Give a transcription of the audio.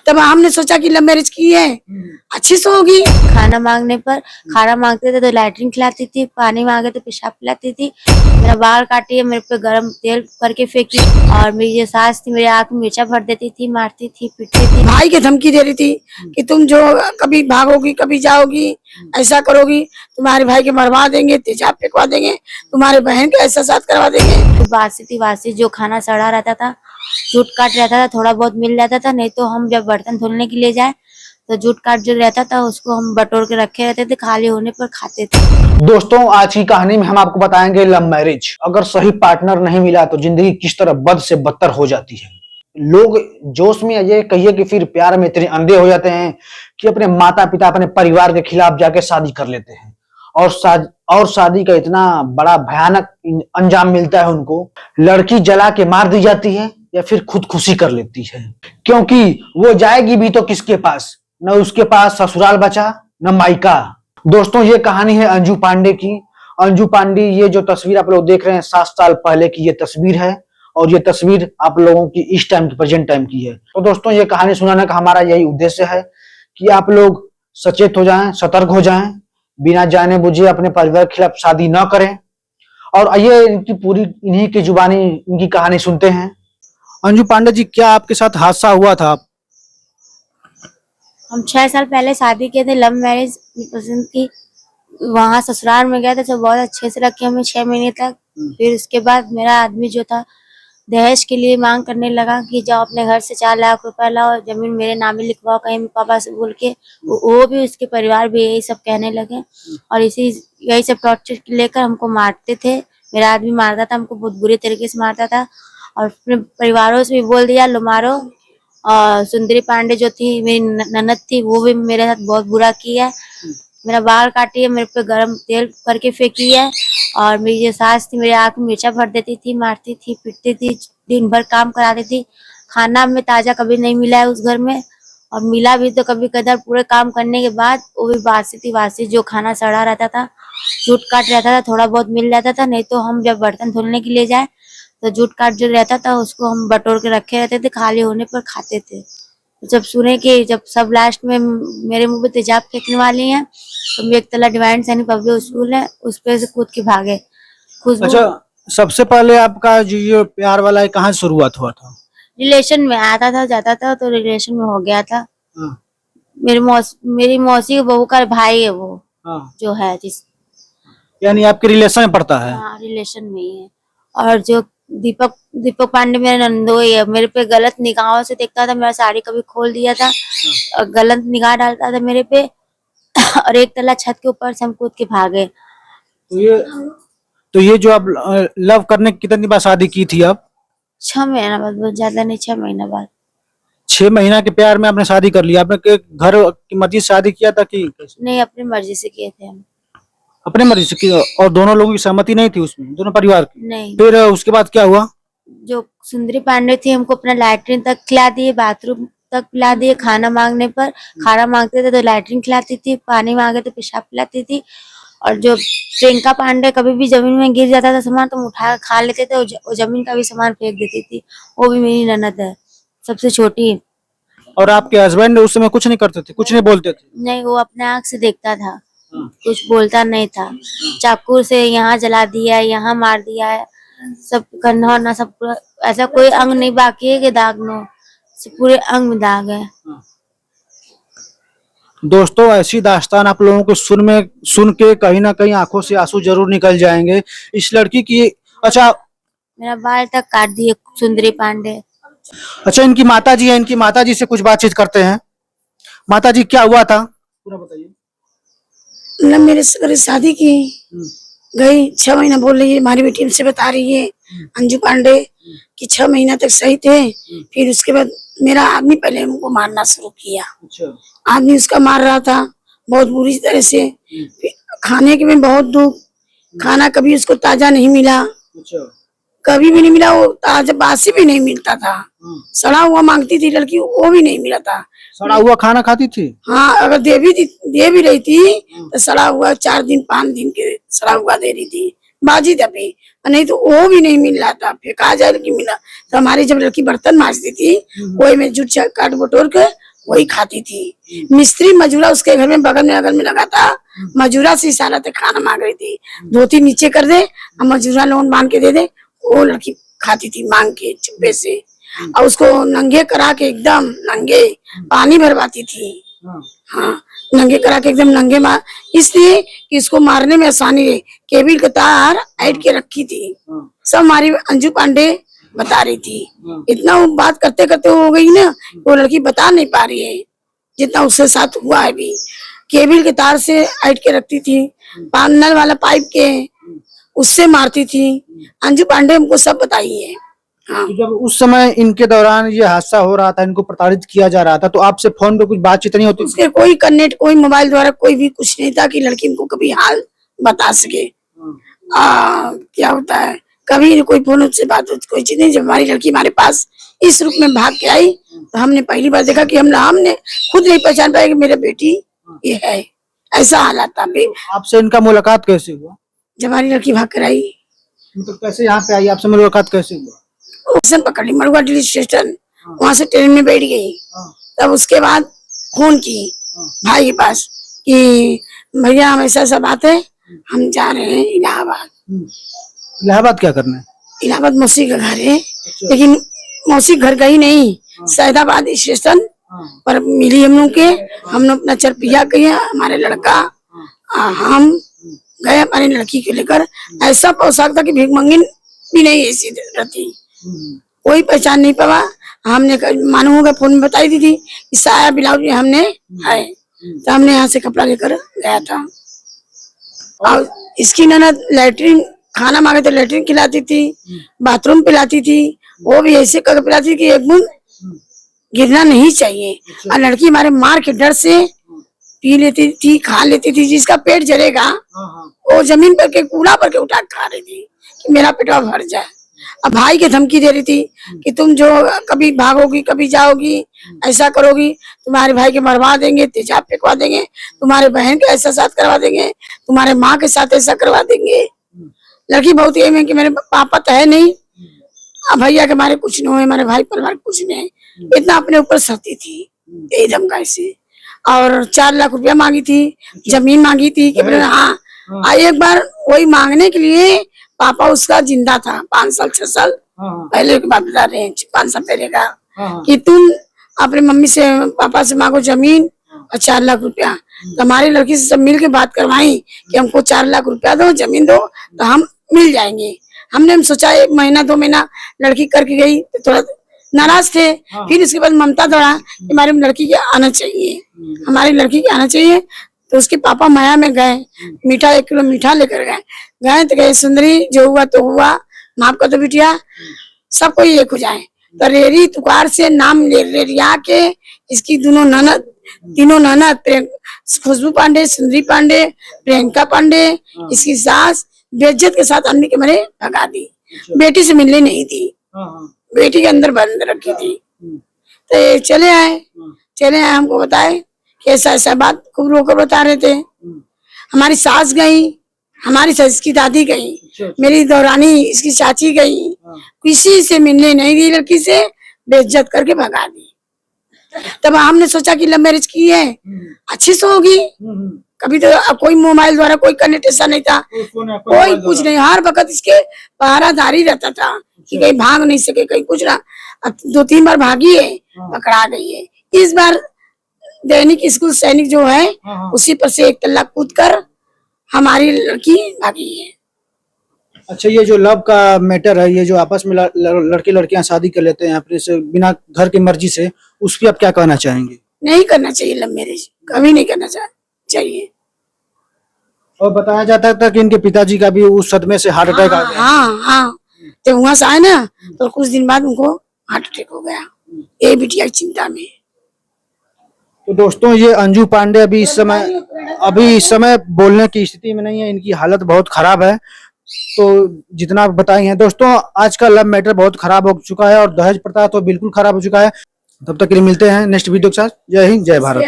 तब हमने सोचा कि लव मैरिज की है, अच्छी से होगी। खाना मांगने पर खाना मांगते थे तो लैट्रिन खिलाती थी, पानी मांगे तो पेशाब पिलाती थी, मेरा बाल काटी है, मेरे पे गरम तेल करके फेंकी, और मेरी जो सास थी मेरे आँख में मिर्चा भर देती थी, मारती थी, पीटती थी। भाई की धमकी दे रही थी कि तुम जो कभी भागोगी कभी जाओगी, ऐसा करोगी, तुम्हारे भाई के मरवा देंगे, तेजाब फेंकवा देंगे, तुम्हारे बहन का ऐसा साथ करवा देंगे। बासी जो खाना सड़ा रहता था, जूट काट रहता था, थोड़ा बहुत मिल जाता था, नहीं तो हम जब बर्तन धुलने के लिए जाए तो जूट काट जो रहता था उसको हम बटोर के रखे रहते थे, खाली होने पर खाते थे। दोस्तों, आज की कहानी में हम आपको बताएंगे लव मैरिज। अगर सही पार्टनर नहीं मिला तो जिंदगी किस तरह बद से बदतर हो जाती है। लोग जोश में ये कहिए कि फिर प्यार में इतने अंधे हो जाते हैं कि अपने माता पिता अपने परिवार के खिलाफ जाके शादी कर लेते हैं, और शादी का इतना बड़ा भयानक अंजाम मिलता है उनको। लड़की जला के मार दी जाती है या फिर खुदकुशी कर लेती है, क्योंकि वो जाएगी भी तो किसके पास, न उसके पास ससुराल बचा न मायका। दोस्तों, ये कहानी है अंजू पांडे की। अंजू पांडे, ये जो तस्वीर आप लोग देख रहे हैं 7 साल पहले की ये तस्वीर है, और ये तस्वीर आप लोगों की इस टाइम की प्रेजेंट टाइम की है। तो दोस्तों, ये कहानी सुनाने का हमारा यही उद्देश्य है कि आप लोग सचेत हो जाएं, सतर्क हो जाएं, बिना जाने बुझे अपने परिवार के खिलाफ शादी न करें। और आइए इनकी पूरी इन्हीं की जुबानी इनकी कहानी सुनते हैं। अंजू पांडे जी, क्या आपके साथ हादसा हुआ था? हम 6 साल पहले शादी किए थे, लव मैरिज पसंद की। वहाँ ससुराल में गए थे तो बहुत अच्छे से रखे हमें 6 महीने तक। फिर उसके बाद मेरा आदमी जो था दहेज के लिए मांग करने लगा कि जाओ अपने घर से 4 लाख रुपए लाओ, जमीन मेरे नाम में लिखवाओ कहीं पापा से बोल के। वो भी उसके परिवार भी यही सब कहने लगे, और यही सब टॉर्चर लेकर हमको मारते थे। मेरा आदमी मारता था हमको, बहुत बुरे तरीके से मारता था, और अपने परिवारों से भी बोल दिया लो मारो। और सुंदरी पांडे जो थी मेरी ननद थी, वो भी मेरे साथ बहुत बुरा किया। मेरा बाल काटी है, मेरे पे गरम तेल करके फेंकी है, और मेरी जो सास थी मेरे आँख में मिर्चा भर देती थी, मारती थी, पीटती थी, दिन भर काम कराती थी। खाना में ताजा कभी नहीं मिला है उस घर में, और मिला भी तो कभी कदर पूरे काम करने के बाद वो भी बासी जो खाना सड़ा रहता था, जूट काट रहता था, थोड़ा बहुत मिल जाता था, नहीं तो हम जब बर्तन धुलने के लिए जाए तो जूट काट जो रहता था उसको हम बटोर के रखे रहते थे, खाली होने पर खाते थे। जब सुने कि जब सब लास्ट में मेरे मुंह पे तेजाब फेंकने वाली हैं, तो एक तला डिवाइन सैनिक पब्लिक स्कूल है, उस पे से कूद के भागे। अच्छा, सबसे पहले आपका जो ये प्यार वाला है कहाँ शुरुआत हुआ था? रिलेशन में आता था, जाता था, तो रिलेशन में हो गया था। हाँ। मेरी मौसी की बहू का भाई है वो। हाँ। जो है जिस, यानी आपके रिलेशन में पड़ता है? हाँ, रिलेशन में ही है। और जो दीपक पांडे मेरा नंदोई है, मेरे पे गलत निगाहों से देखता था, मेरा साड़ी कभी खोल दिया था और गलत निगाह डालता था मेरे पे। और एक तला छत के ऊपर से हम कूद के भागे। तो ये जो आप लव करने की कितनी बार शादी की थी आप? 6 महीना बाद, बहुत ज्यादा नहीं, 6 महीना बाद। 6 महीना के प्यार में आपने शादी कर लिया? आपने घर की मर्जी से शादी किया था कि नहीं, अपनी मर्जी से किए थे हम। अपने मर्जी से किया? और दोनों लोगों की सहमति नहीं थी उसमें, दोनों परिवार की? नहीं। फिर उसके बाद क्या हुआ? जो सुंदरी पांडे थी हमको अपना लैट्रिन तक खिला दिए, बाथरूम तक पिला दिए। खाना मांगने पर खाना मांगते थे तो लैट्रिन खिलाती थी, पानी मांगे तो पेशाब पिलाती थी। और जो प्रियंका पांडे कभी भी जमीन में गिर जाता था सामान तो उठा खा लेते थे, वो जमीन का भी सामान फेंक देती थी। वो भी मेरी ननद है, सबसे छोटी। और आपके हस्बैंड उस समय कुछ नहीं करते थे, कुछ नहीं बोलते थे? नहीं, वो अपने आँख से देखता था, कुछ बोलता नहीं था। चाकू से यहाँ जला दिया है, यहाँ मार दिया है, सब कंधा होना, सब पूरा, ऐसा कोई अंग नहीं बाकी है कि दाग नो, पूरे अंग में दाग है। दोस्तों, ऐसी दास्तान आप लोगों को सुन के कहीं ना कहीं आंखों से आंसू जरूर निकल जाएंगे। इस लड़की की, अच्छा, मेरा बाल तक काट दिए सुंदरी पांडे। अच्छा, इनकी माता जी है, इनकी माता जी से कुछ बातचीत करते हैं। माता जी, क्या हुआ था पूरा बताइए। न मेरे से शादी की गई, 6 महीना बोल रही है, हमारी बेटी हमसे बता रही है अंजू पांडे कि 6 महीना तक सही थे। फिर उसके बाद मेरा आदमी पहले हमको मारना शुरू किया। अच्छा। आदमी उसका मार रहा था बहुत बुरी तरह से। खाने के में बहुत दुख, खाना कभी उसको ताजा नहीं मिला। अच्छा। कभी भी नहीं मिला, वो ताजा बासी भी नहीं मिलता था। सड़ा हुआ मांगती थी लड़की, वो भी नहीं मिला था। सड़ा हुआ खाना खाती थी? हाँ, अगर दे भी रही थी तो सड़ा हुआ 4 दिन 5 दिन के सड़ा हुआ दे रही थी, बाजी दबी, नहीं तो वो भी नहीं मिल रहा था। फेंका जाए कि मिला तो हमारी जब लड़की बर्तन मांजती थी वही में जूठ काट बटोर के वही खाती थी। मिस्त्री मजूरा उसके घर में बगल में लगा था, मजूरा से इशारा से खाना मांग रही थी, धोती नीचे कर दे और मजूरा लोन बांध के दे दे, वो लड़की खाती थी मांग के चुप्पे से। और उसको नंगे करा के एकदम नंगे पानी भरवाती थी। हाँ, नंगे करा के एकदम नंगे मार, इसलिए कि इसको मारने में आसानी रहे। केबिल का तार ऐड के रखी थी, सब हमारी अंजू पांडे बता रही थी। इतना वो बात करते करते हो गई ना, वो लड़की बता नहीं पा रही है जितना उसके साथ हुआ है। भी केबिल के तार से ऐड के रखती थी, नल वाला पाइप के उससे मारती थी। अंजू पांडे हमको सब बताई है। हाँ। तो जब उस समय इनके दौरान ये हादसा हो रहा था, इनको प्रताड़ित किया जा रहा था, तो आपसे फोन पे कुछ बातचीत नहीं होती? उसके कोई कनेक्ट, कोई मोबाइल द्वारा कोई भी कुछ नहीं था कि लड़की को कभी हाल बता सके। क्या होता है, कभी कोई फोन उससे बात, कोई चीज नहीं। जब हमारी लड़की हमारे पास इस रूप में भाग के आई तो हमने पहली बार देखा कि हमने खुद नहीं पहचान पाया कि मेरा बेटी ये है। ऐसा हालात था। आपसे इनका मुलाकात कैसे हुआ? जब हमारी लड़की भाग कर आई, मतलब कैसे यहाँ पे आई, आपसे मुलाकात कैसे हुआ? स्टेशन पकड़ ली, मड़ुआ दिल्ली स्टेशन, वहां से ट्रेन में बैठ गई। तब उसके बाद फोन की भाई के पास कि भैया हम ऐसा बात है, हम जा रहे हैं इलाहाबाद। इलाहाबाद क्या करना है? इलाहाबाद मौसी का घर है। लेकिन मौसी घर गई नहीं, सैदाबाद स्टेशन पर मिली हम लोग के। हमने अपना चरपिया किया, हमारे लड़का हम गए हमारी लड़की को लेकर। ऐसा पोशाक था कि भीखमंगिन भी नहीं ऐसी रहती, कोई पहचान नहीं पावा। हमने मानो होगा फोन में बताई दी थी कि साया ब्लाउज हमने है, तो हमने यहाँ से कपड़ा लेकर गया था। और इसकी ननद लैट्रिन खाना मांगे तो लैट्रिन खिलाती थी, बाथरूम पिलाती थी, वो भी ऐसे करके पिलाती थी कि एक बूंद गिरना नहीं चाहिए। और लड़की हमारे मार के डर से पी लेती थी, खा लेती थी। जिसका पेट जलेगा वो जमीन पर के कूड़ा पर के उठा खा रही थी कि मेरा पेटवा भर जाए। अब भाई के धमकी दे रही थी कि तुम जो कभी भागोगी, कभी जाओगी, ऐसा करोगी, तुम्हारे भाई के मरवा देंगे, तेजाब फेंकवा देंगे, तुम्हारे बहन के ऐसा साथ करवा देंगे, तुम्हारे माँ के साथ ऐसा करवा देंगे। लड़की बहुत ये में कि मेरे पापा तो है नहीं, अब भैया के हमारे कुछ नहीं है, हमारे भाई परिवार कुछ नहीं है, इतना अपने ऊपर सहती थी यही धमकाई से। और 4 लाख रुपया मांगी थी, जमीन मांगी थी कि हाँ। एक बार वही मांगने के लिए पापा उसका जिंदा था 5 साल 6 साल पहले के बात बता रहे हैं, 5 साल पहले का, कि तुम अपने मम्मी से पापा से मांगो जमीन और 4 लाख रुपया। तो हमारी लड़की से सब मिल के बात करवाई कि हमको 4 लाख रुपया दो, जमीन दो, तो हम मिल जाएंगे। हमने सोचा 1 महीना 2 महीना लड़की करके गई तो थोड़ा नाराज थे। फिर इसके बाद ममता दौड़ा कि हमारी लड़की के आना चाहिए, हमारी लड़की के आना चाहिए। तो उसके पापा माया में गए, मीठा 1 किलो मीठा लेकर गए तो गए सुंदरी जो हुआ तो हुआ, माफ कर दो बिटिया, सब कोई एक हो जाए। तो रेरी तुकार से नाम रेरिया के इसकी तीनों ननद खुशबू पांडे, सुंदरी पांडे, प्रियंका पांडे, इसकी सास बेइज्जत के साथ अन्नी के मरे भगा दी। बेटी से मिलने नहीं थी, बेटी के अंदर बंद रखी थी। तो चले आए हमको बताए कि ऐसा बात खूब रोकर बता रहे थे। हमारी सास गई, हमारी सस की दादी गई, मेरी दौरानी इसकी चाची गई, किसी से मिलने नहीं दी, लड़की से बेइज्जत करके भगा दी। तब हमने सोचा कि लव मैरिज की है, अच्छी से होगी। कभी तो कोई मोबाइल द्वारा कोई कनेक्शन नहीं था, कोई कुछ नहीं, हर वक्त इसके पहरादारी रहता था कि कहीं भाग नहीं सके, कहीं कुछ ना। अब 2-3 बार भागी है, पकड़ा गई है। इस बार दैनिक स्कूल सैनिक जो है उसी पर से 1 तल्ला कूद कर हमारी लड़की भागी है। अच्छा, ये जो लव का मैटर है, ये जो आपस में लड़के लड़कियां शादी कर लेते हैं अपने से बिना घर की मर्जी से, उस पर आप क्या कहना चाहेंगे? नहीं करना चाहिए लव मैरिज, कभी नहीं करना चाहिए। और बताया जाता था कि इनके पिताजी का भी उस सदमे से हार्ट अटैक आ गया। हाँ, तो वहां से आए ना तो कुछ दिन बाद उनको हार्ट अटैक हो गया, ये बिटिया की चिंता में। तो दोस्तों, ये अंजू पांडे अभी इस समय बोलने की स्थिति में नहीं है, इनकी हालत बहुत खराब है। तो जितना आप बताए हैं दोस्तों, आज का लव मैटर बहुत खराब हो चुका है और दहेज प्रथा तो बिल्कुल खराब हो चुका है। तब तक के लिए मिलते हैं नेक्स्ट वीडियो के साथ। जय हिंद, जय भारत।